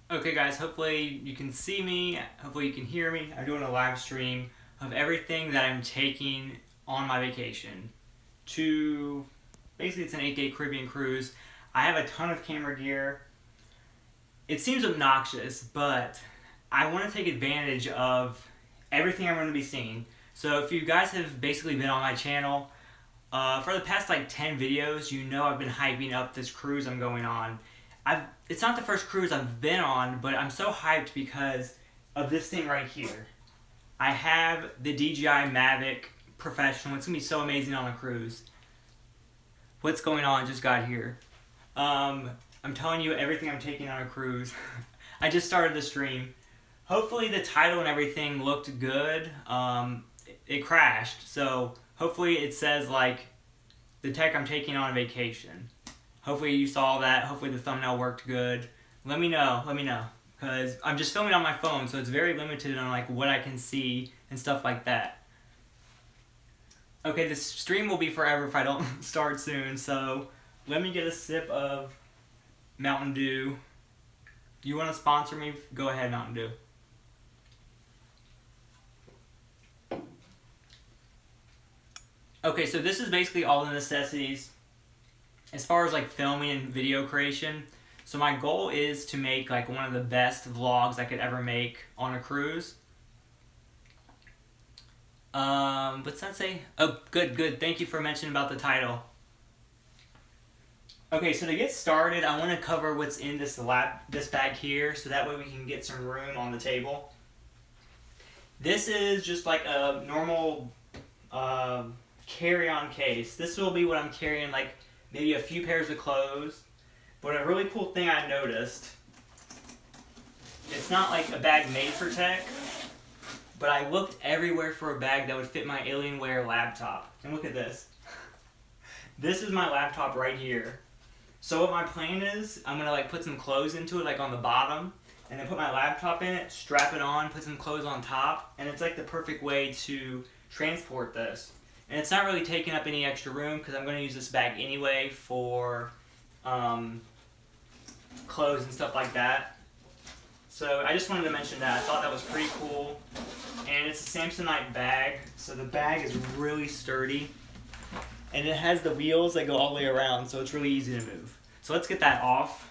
Okay guys, hopefully you can see me, hopefully you can hear me. I'm doing a live stream of everything that I'm taking on my vacation to, basically it's an 8-day Caribbean cruise. I have a ton of camera gear. It seems obnoxious, but I want to take advantage of everything I'm going to be seeing. So if you guys have basically been on my channel, for the past like 10 videos, you know I've been hyping up this cruise I'm going on. It's not the first cruise I've been on, but I'm so hyped because of this thing right here. I have the DJI Mavic Professional. It's going to be so amazing on a cruise. What's going on just got here. I'm telling you everything I'm taking on a cruise. I just started the stream. Hopefully the title and everything looked good. It crashed, so hopefully it says like the tech I'm taking on a vacation. Hopefully you saw that. Hopefully the thumbnail worked good. Let me know, because I'm just filming on my phone, so it's very limited on like what I can see and stuff like that. Okay, this stream will be forever if I don't start soon, so let me get a sip of Mountain Dew. You want to sponsor me? Go ahead, Mountain Dew. Okay, so this is basically all the necessities as far as like filming and video creation. So my goal is to make like one of the best vlogs I could ever make on a cruise. What's that say? Oh, good. Thank you for mentioning about the title. Okay, so to get started, I want to cover what's in this bag here, so that way we can get some room on the table. This is just like a normal carry-on case. This will be what I'm carrying, like maybe a few pairs of clothes. But a really cool thing I noticed, it's not like a bag made for tech, but I looked everywhere for a bag that would fit my Alienware laptop. And look at this. This is my laptop right here. So what my plan is, I'm gonna like put some clothes into it, like on the bottom, and then put my laptop in it, strap it on, put some clothes on top, and it's like the perfect way to transport this. And it's not really taking up any extra room because I'm going to use this bag anyway for clothes and stuff like that. So I just wanted to mention that. I thought that was pretty cool. And it's a Samsonite bag, so the bag is really sturdy. And it has the wheels that go all the way around, so it's really easy to move. So let's get that off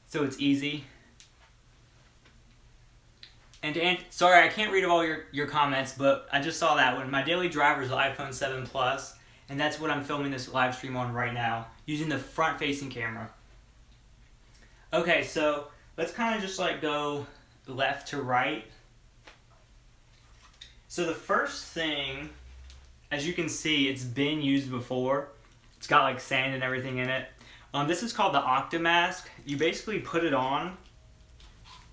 so it's easy. And sorry, I can't read all your comments, but I just saw that one. My daily driver is the iPhone 7 Plus, and that's what I'm filming this live stream on right now, using the front-facing camera. Okay, so let's kind of just like go left to right. So the first thing, as you can see, it's been used before. It's got like sand and everything in it. This is called the Octamask. You basically put it on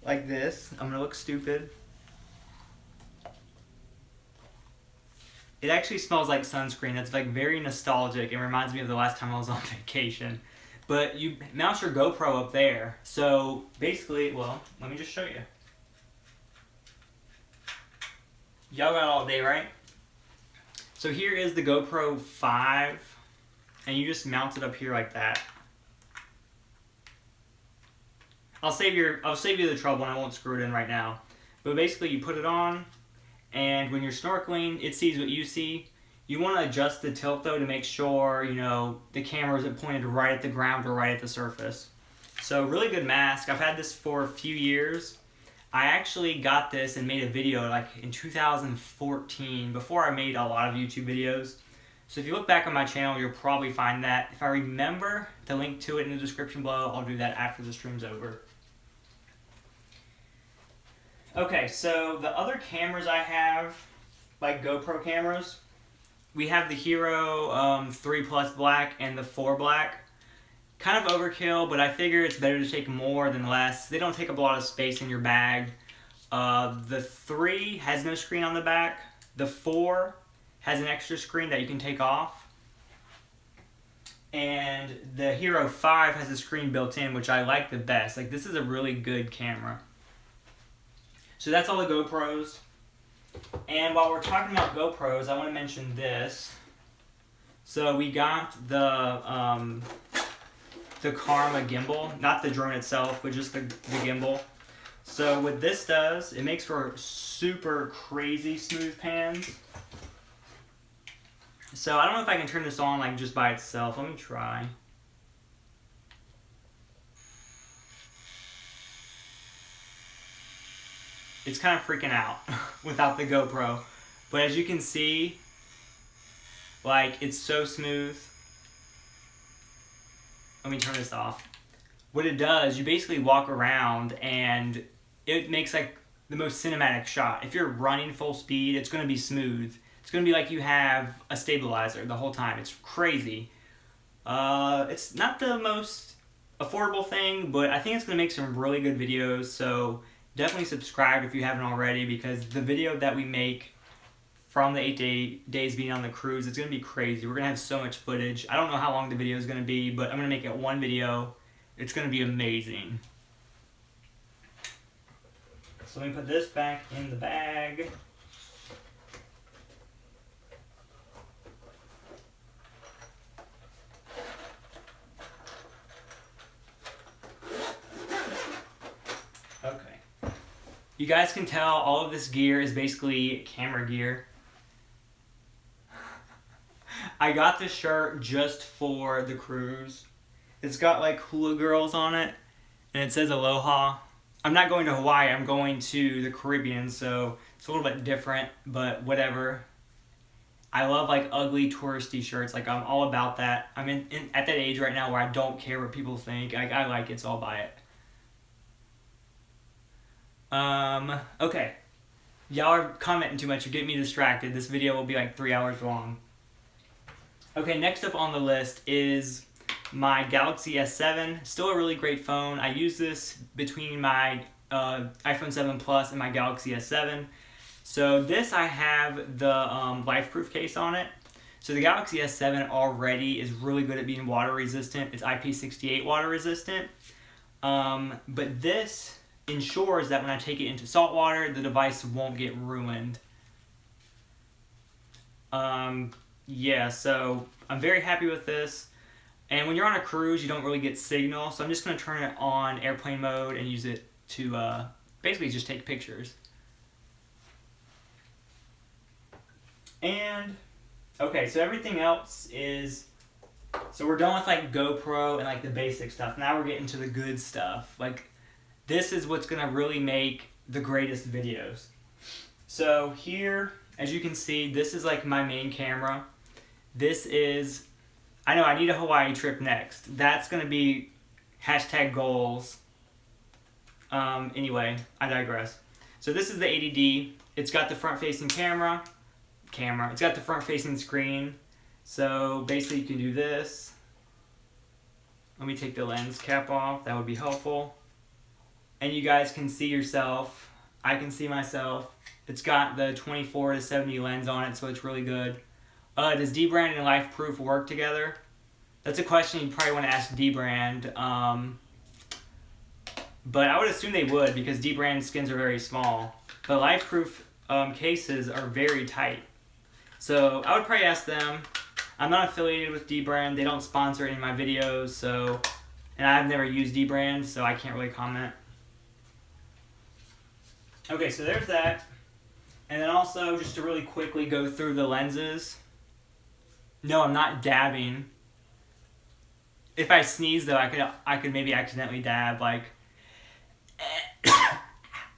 like this. I'm gonna look stupid. It actually smells like sunscreen. That's like very nostalgic. It reminds me of the last time I was on vacation. But you mount your GoPro up there. So basically, well, let me just show you. Y'all got all day, right? So here is the GoPro 5, and you just mount it up here like that. I'll save you the trouble and I won't screw it in right now. But basically you put it on, and when you're snorkeling, it sees what you see. You want to adjust the tilt though to make sure, you know, the camera isn't pointed right at the ground or right at the surface. So really good mask. I've had this for a few years. I actually got this and made a video like in 2014, before I made a lot of YouTube videos. So if you look back on my channel, you'll probably find that. If I remember the link to it in the description below, I'll do that after the stream's over. Okay, so the other cameras I have, like GoPro cameras, we have the Hero 3 Plus Black and the 4 Black. Kind of overkill, but I figure it's better to take more than less. They don't take up a lot of space in your bag. The 3 has no screen on the back. The 4 has an extra screen that you can take off. And the Hero 5 has a screen built in, which I like the best. Like, this is a really good camera. So that's all the GoPros. And while we're talking about GoPros, I want to mention this. So we got the the Karma Gimbal, not the drone itself, but just the gimbal. So what this does, it makes for super crazy smooth pans. So I don't know if I can turn this on like just by itself. Let me try. It's kind of freaking out without the GoPro. But as you can see, like, it's so smooth. Let me turn this off. What it does, you basically walk around and it makes like the most cinematic shot. If you're running full speed, it's going to be smooth. It's going to be like you have a stabilizer the whole time. It's crazy. It's not the most affordable thing, but I think it's going to make some really good videos. So definitely subscribe if you haven't already, because the video that we make from the 8 days being on the cruise, it's going to be crazy. We're going to have so much footage. I don't know how long the video is going to be, but I'm going to make it one video. It's going to be amazing. So let me put this back in the bag. Okay. You guys can tell all of this gear is basically camera gear. I got this shirt just for the cruise. It's got like hula girls on it, and it says Aloha. I'm not going to Hawaii, I'm going to the Caribbean, so it's a little bit different, but whatever. I love like ugly touristy shirts, like I'm all about that. I'm at that age right now where I don't care what people think. I like it, so I'll buy it. Okay. Y'all are commenting too much, you're getting me distracted. This video will be like 3 hours long. Okay, next up on the list is my Galaxy S7. Still a really great phone. I use this between my iPhone 7 Plus and my Galaxy S7. So this, I have the LifeProof case on it. So the Galaxy S7 already is really good at being water resistant. It's IP68 water resistant. But this ensures that when I take it into salt water, the device won't get ruined. Yeah, so I'm very happy with this. And when you're on a cruise, you don't really get signal, so I'm just going to turn it on airplane mode and use it to basically just take pictures. And, okay, so everything else is, so we're done with like GoPro and like the basic stuff. Now we're getting to the good stuff. Like, this is what's going to really make the greatest videos. So here, as you can see, this is like my main camera. This is, I know I need a Hawaii trip next. That's going to be #goals. Anyway, I digress. So this is the 80D. It's got the front-facing camera. It's got the front-facing screen. So basically you can do this. Let me take the lens cap off. That would be helpful. And you guys can see yourself. I can see myself. It's got the 24 to 70 lens on it, so it's really good. Does dbrand and LifeProof work together? That's a question you'd probably want to ask dbrand. But I would assume they would, because dbrand skins are very small. But LifeProof cases are very tight. So I would probably ask them. I'm not affiliated with dbrand. They don't sponsor any of my videos, so, and I've never used dbrand, so I can't really comment. Okay, so there's that. And then also, just to really quickly go through the lenses. No, I'm not dabbing. If I sneeze, though, I could maybe accidentally dab, like,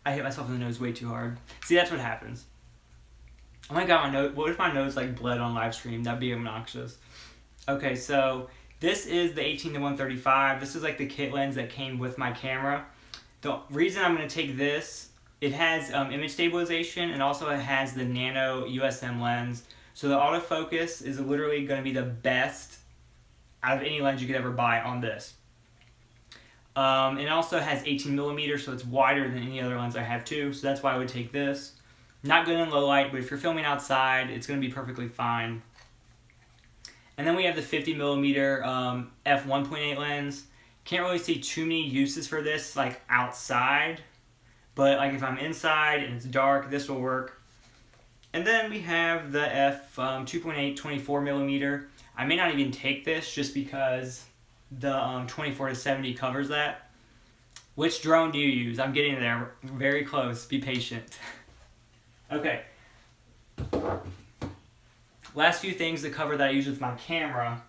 I hit myself in the nose way too hard. See, that's what happens. Oh my god, my nose, what if my nose like bled on live stream? That'd be obnoxious. Okay, so this is the 18-135. This is like the kit lens that came with my camera. The reason I'm going to take this, it has image stabilization, and also it has the nano USM lens. So the autofocus is literally going to be the best out of any lens you could ever buy on this. It also has 18mm, so it's wider than any other lens I have too, so that's why I would take this. Not good in low light, but if you're filming outside, it's going to be perfectly fine. And then we have the 50mm f1.8 lens. Can't really see too many uses for this, like outside, but like if I'm inside and it's dark, this will work. And then we have the f2.8 24mm. I may not even take this just because the 24 to 70 covers that. Which drone do you use? I'm getting there. Very close. Be patient. Okay. Last few things to cover that I use with my camera.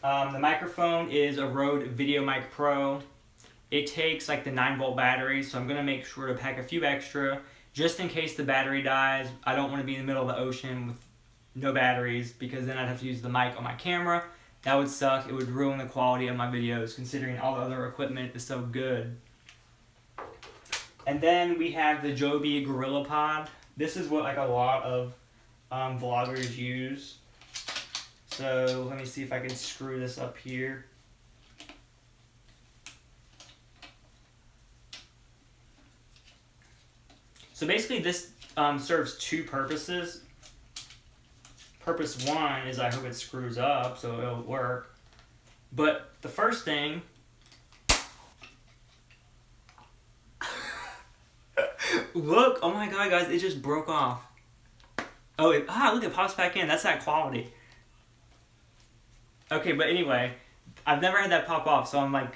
The microphone is a Rode Video Mic Pro. It takes like the 9-volt battery, so I'm going to make sure to pack a few extra just in case the battery dies. I don't want to be in the middle of the ocean with no batteries, because then I'd have to use the mic on my camera. That would suck. It would ruin the quality of my videos, considering all the other equipment is so good. And then we have the Joby GorillaPod. This is what like a lot of vloggers use. So let me see if I can screw this up here. So basically this serves two purposes. Purpose one is I hope it screws up so it'll work. But the first thing, look, oh my god guys, it just broke off. Oh, look, it pops back in. That's that quality. Okay, but anyway, I've never had that pop off, so I'm like,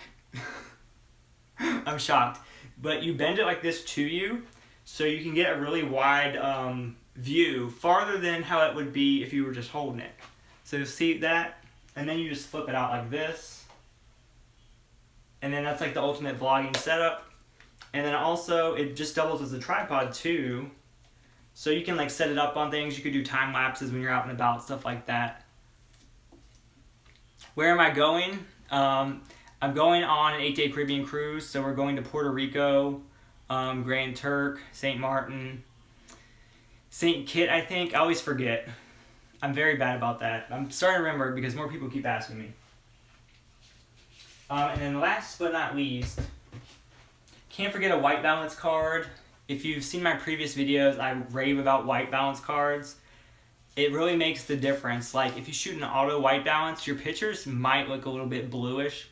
I'm shocked. But you bend it like this to you, so you can get a really wide view, farther than how it would be if you were just holding it. So see that? And then you just flip it out like this. And then that's like the ultimate vlogging setup. And then also, it just doubles as a tripod too. So you can like set it up on things. You could do time lapses when you're out and about, stuff like that. Where am I going? I'm going on an 8-day Caribbean cruise. So we're going to Puerto Rico, Grand Turk, St. Martin, St. Kitts, I think. I always forget. I'm very bad about that. I'm starting to remember because more people keep asking me. And then last but not least, can't forget a white balance card. If you've seen my previous videos, I rave about white balance cards. It really makes the difference. Like if you shoot an auto white balance, your pictures might look a little bit bluish.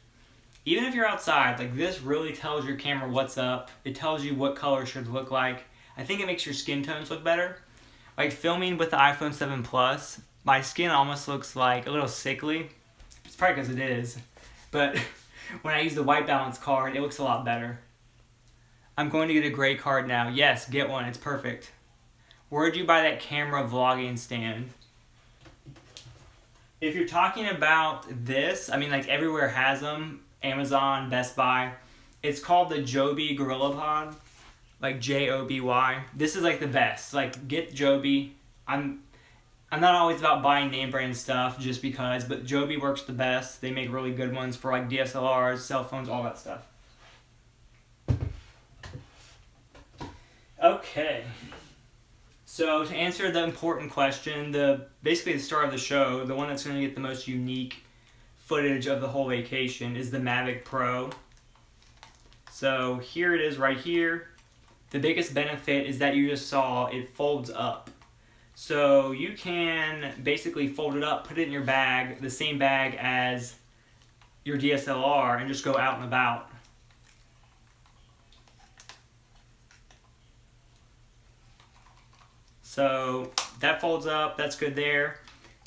Even if you're outside, like this really tells your camera what's up. It tells you what color should look like. I think it makes your skin tones look better. Like filming with the iPhone 7 Plus, my skin almost looks like a little sickly. It's probably because it is. But when I use the white balance card, it looks a lot better. I'm going to get a gray card now. Yes, get one. It's perfect. Where'd you buy that camera vlogging stand? If you're talking about this, I mean like everywhere has them. Amazon, Best Buy. It's called the Joby GorillaPod. Like Joby. This is like the best. Like get Joby. I'm not always about buying name brand stuff just because, but Joby works the best. They make really good ones for like DSLRs, cell phones, all that stuff. Okay. So to answer the important question, basically the star of the show, the one that's going to get the most unique footage of the whole vacation is the Mavic Pro. So here it is right here. The biggest benefit is that you just saw it folds up. So you can basically fold it up, put it in your bag, the same bag as your DSLR, and just go out and about. So that folds up, that's good there.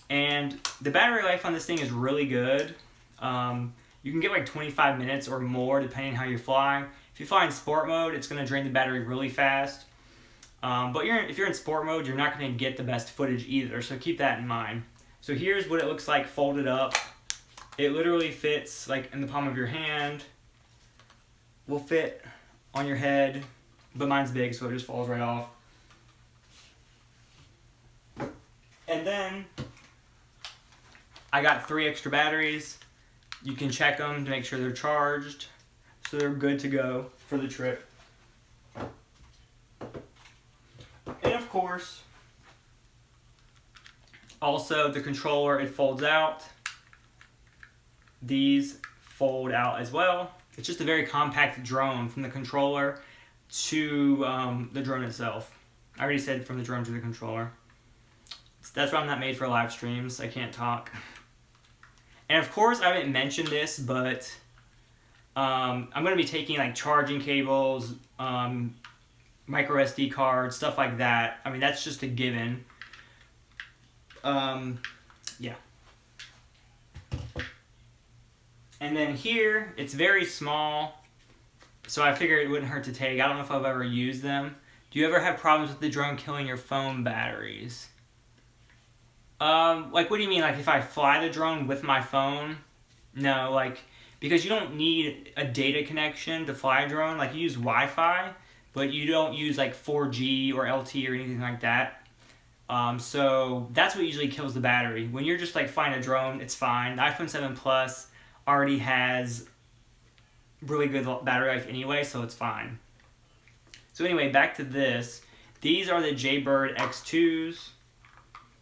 And the battery life on this thing is really good. You can get like 25 minutes or more depending on how you fly. If you fly in sport mode, it's going to drain the battery really fast. But if you're in sport mode, you're not going to get the best footage either, so keep that in mind. So here's what it looks like folded up. It literally fits like in the palm of your hand. Will fit on your head, but mine's big, so it just falls right off. And then I got 3 extra batteries. You can check them to make sure they're charged, so they're good to go for the trip. And of course, also the controller, it folds out. These fold out as well. It's just a very compact drone from the controller to the drone itself. I already said from the drone to the controller. So that's why I'm not made for live streams. I can't talk. And of course, I haven't mentioned this, but I'm going to be taking like charging cables, micro SD cards, stuff like that. I mean, that's just a given. Yeah. And then here, it's very small, so I figured it wouldn't hurt to take. I don't know if I've ever used them. Do you ever have problems with the drone killing your phone batteries? Like, what do you mean? Like, if I fly the drone with my phone? No, like, because you don't need a data connection to fly a drone. Like, you use Wi-Fi, but you don't use, like, 4G or LTE or anything like that. So that's what usually kills the battery. When you're just, like, flying a drone, it's fine. The iPhone 7 Plus already has really good battery life anyway, so it's fine. So anyway, back to this. These are the Jaybird X2s.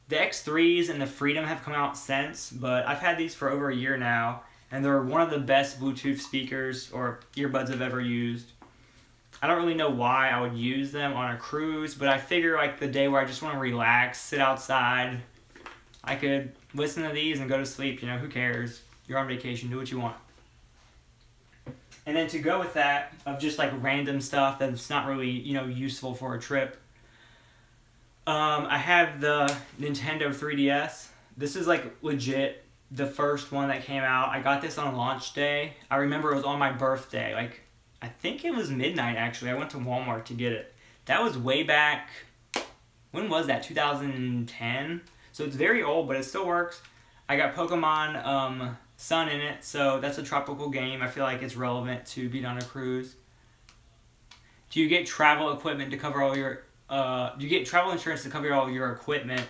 The X3s and the Freedom have come out since, but I've had these for over a year now, and they're one of the best Bluetooth speakers or earbuds I've ever used. I don't really know why I would use them on a cruise, but I figure like the day where I just want to relax, sit outside, I could listen to these and go to sleep, you know, who cares? You're on vacation, do what you want. And then to go with that, of just like random stuff that's not really, you know, useful for a trip, I have the Nintendo 3DS. This is like legit the first one that came out. I got this on launch day. I remember it was on my birthday. Like, I think it was midnight actually. I went to Walmart to get it. That was way back, when was that? 2010? So it's very old, but it still works. I got Pokemon Sun in it, so that's a tropical game. I feel like it's relevant to being on a cruise. Do you get travel equipment to cover all your do you get travel insurance to cover all your equipment?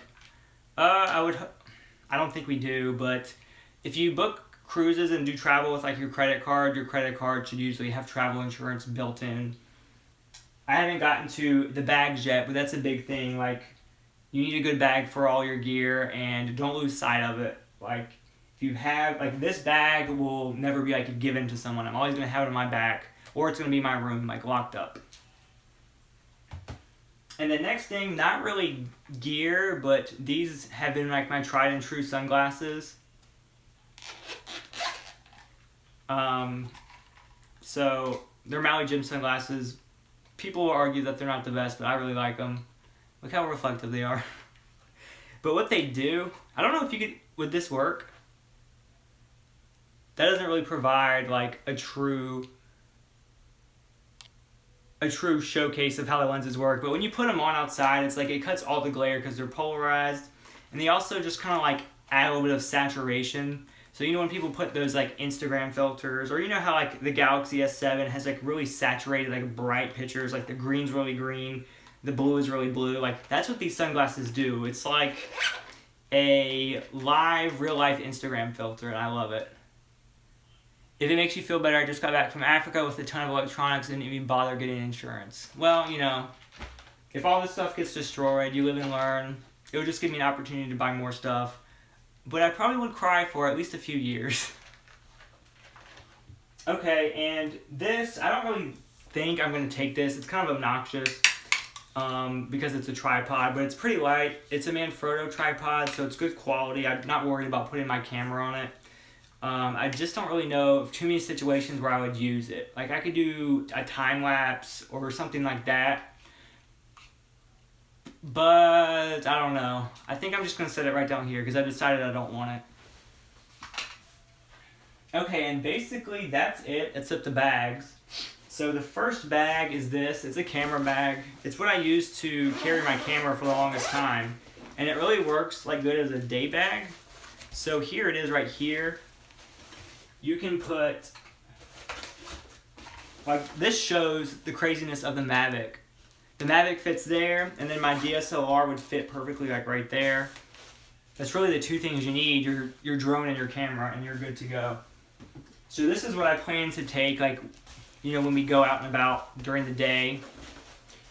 I don't think we do, but if you book cruises and do travel with like your credit card should usually have travel insurance built in. I haven't gotten to the bags yet, but that's a big thing. Like, you need a good bag for all your gear, and don't lose sight of it. Like, if you have, like, this bag will never be like given to someone. I'm always gonna have it in my back, or it's gonna be in my room, like locked up. And the next thing, not really gear, but these have been like my tried and true sunglasses. So they're Maui Jim sunglasses. People will argue that they're not the best, but I really like them. Look how reflective they are. But what they do, I don't know if you could, would this work? That doesn't really provide like a true showcase of how the lenses work, but when you put them on outside, it's like it cuts all the glare because they're polarized, and they also just kind of like add a little bit of saturation. So you know when people put those like Instagram filters, or you know how like the Galaxy S7 has like really saturated like bright pictures, like the green's really green, the blue is really blue, like that's what these sunglasses do. It's like a live real life Instagram filter, and I love it. If it makes you feel better, I just got back from Africa with a ton of electronics and didn't even bother getting insurance. Well, you know, if all this stuff gets destroyed, you live and learn. It would just give me an opportunity to buy more stuff. But I probably would cry for at least a few years. Okay, and this, I don't really think I'm going to take this. It's kind of obnoxious because it's a tripod, but it's pretty light. It's a Manfrotto tripod, so it's good quality. I'm not worried about putting my camera on it. I just don't really know of too many situations where I would use it. Like, I could do a time lapse or something like that. But I don't know. I think I'm just going to set it right down here because I've decided I don't want it. Okay, and basically that's it except the bags. So the first bag is this. It's a camera bag. It's what I use to carry my camera for the longest time. And it really works like good as a day bag. So here it is right here. You can put, like, this shows the craziness of the Mavic. The Mavic fits there, and then my DSLR would fit perfectly, like, right there. That's really the two things you need, your drone and your camera, and you're good to go. So this is what I plan to take, like, you know, when we go out and about during the day.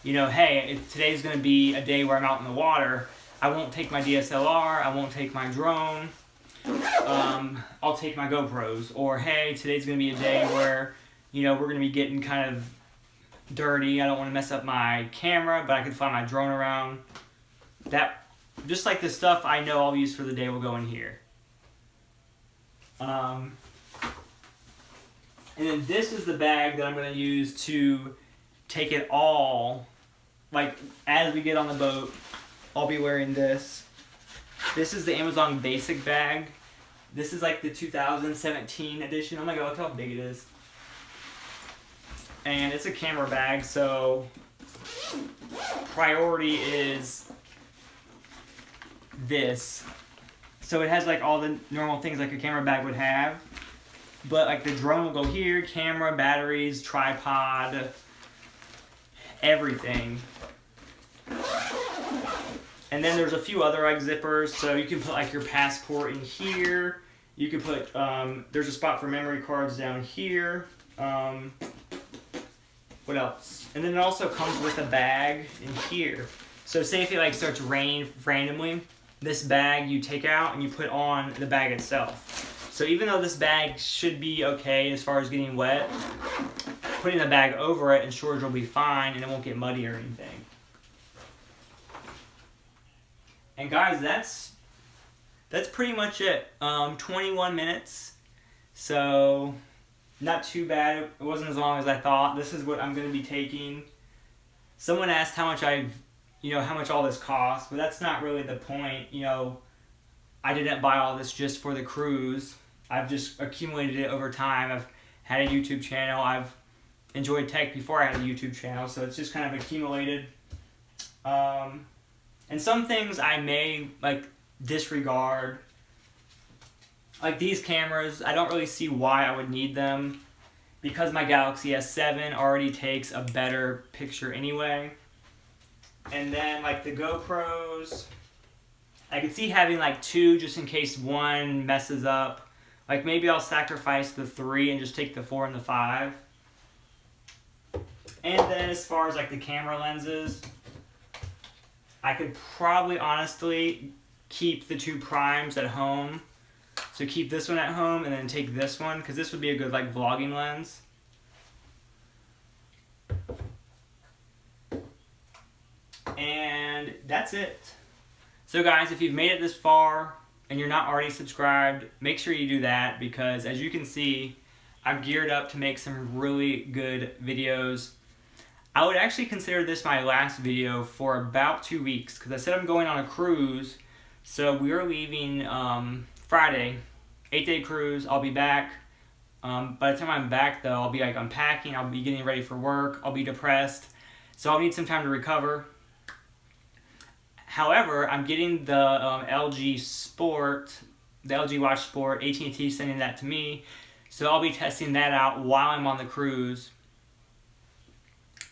You know, hey, if today's going to be a day where I'm out in the water, I won't take my DSLR, I won't take my drone. I'll take my GoPros, or hey, today's going to be a day where, you know, we're going to be getting kind of dirty. I don't want to mess up my camera, but I can fly my drone around. That, just like the stuff I know I'll use for the day will go in here. And then this is the bag that I'm going to use to take it all, like, as we get on the boat, I'll be wearing this. This is the Amazon Basic bag. This is like the 2017 edition. Oh my god, look how big it is. And it's a camera bag, so priority is this. So it has like all the normal things like a camera bag would have. But like the drone will go here, camera, batteries, tripod, everything. And then there's a few other like zippers, so you can put like your passport in here. You can put, there's a spot for memory cards down here. What else? And then it also comes with a bag in here. So say if it like starts raining randomly, this bag you take out and you put on the bag itself. So even though this bag should be okay as far as getting wet, putting the bag over it ensures it'll be fine and it won't get muddy or anything. And guys, that's pretty much it. 21 minutes. So not too bad. It wasn't as long as I thought. This is what I'm going to be taking. Someone asked how much how much all this costs, but that's not really the point. I didn't buy all this just for the cruise. I've just accumulated it over time. I've had a YouTube channel. I've enjoyed tech before I had a YouTube channel, so it's just kind of accumulated. And some things I may like disregard. Like these cameras, I don't really see why I would need them because my Galaxy S7 already takes a better picture anyway. And then like the GoPros, I could see having like 2 just in case one messes up. Like maybe I'll sacrifice the 3 and just take the 4 and the 5. And then as far as like the camera lenses, I could probably honestly keep the 2 primes at home. So keep this one at home and then take this one because this would be a good like vlogging lens. And that's it. So guys, if you've made it this far and you're not already subscribed, make sure you do that because as you can see, I'm geared up to make some really good videos. I would actually consider this my last video for about 2 weeks because I said I'm going on a cruise. So we are leaving Friday, 8-day cruise. I'll be back. By the time I'm back though, I'll be like unpacking, I'll be getting ready for work, I'll be depressed. So I'll need some time to recover. However, I'm getting the LG Sport, the LG Watch Sport, AT&T sending that to me. So I'll be testing that out while I'm on the cruise.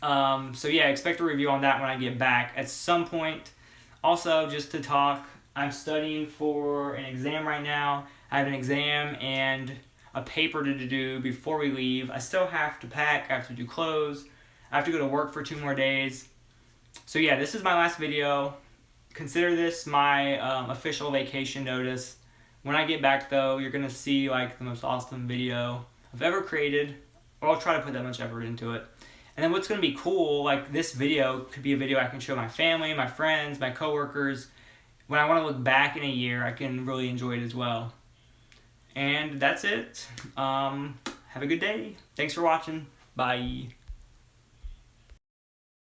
So yeah, expect a review on that when I get back at some point. Also, just to talk, I'm studying for an exam right now. I have an exam and a paper to do before we leave. I still have to pack, I have to do clothes, I have to go to work for 2 more days. So yeah, this is my last video. Consider this my official vacation notice. When I get back though, you're going to see like the most awesome video I've ever created. Or I'll try to put that much effort into it. And then what's going to be cool, like this video could be a video I can show my family, my friends, my coworkers. When I want to look back in a year, I can really enjoy it as well. And that's it. Have a good day. Thanks for watching. Bye.